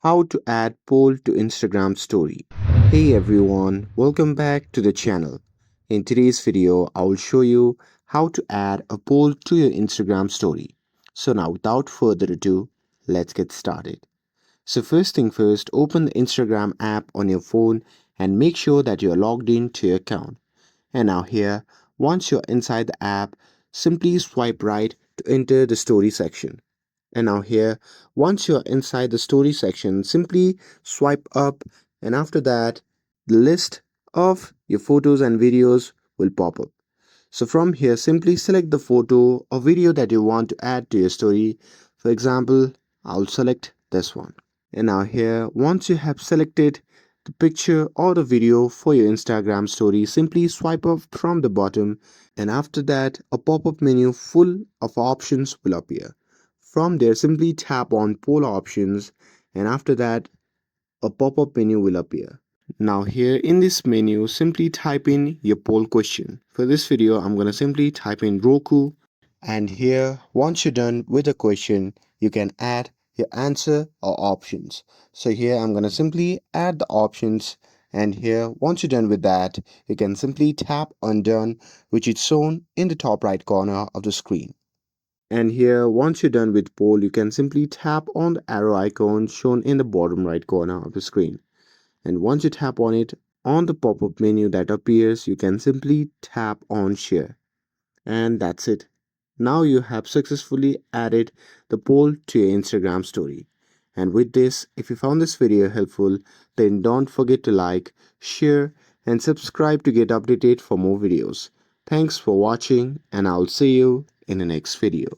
How to add poll to Instagram story. Hey everyone, welcome back to the channel. In today's video, I will show you how to add a poll to your Instagram story. So now without further ado, let's get started. So first thing first, open the Instagram app on your phone and make sure that you're logged in to your account. And now here, once you're inside the app, simply swipe right to enter the story section. And now here, once you're inside the story section, simply swipe up, and after that, the list of your photos and videos will pop up. So from here, simply select the photo or video that you want to add to your story. For example, I'll select this one. And now here, once you have selected the picture or the video for your Instagram story, simply swipe up from the bottom, and after that, a pop-up menu full of options will appear. From there, simply tap on poll options, and after that, a pop-up menu will appear. Now here in this menu, simply type in your poll question. For this video, I'm gonna simply type in Roku, and here, once you're done with the question, you can add your answer or options. So here I'm gonna simply add the options, and here, once you're done with that, you can simply tap on done, which is shown in the top right corner of the screen. And here, once you're done with poll, you can simply tap on the arrow icon shown in the bottom right corner of the screen. And once you tap on it, on the pop-up menu that appears, you can simply tap on share. And that's it. Now you have successfully added the poll to your Instagram story. And with this, if you found this video helpful, then don't forget to like, share, and subscribe to get updated for more videos. Thanks for watching, and I'll see you in the next video.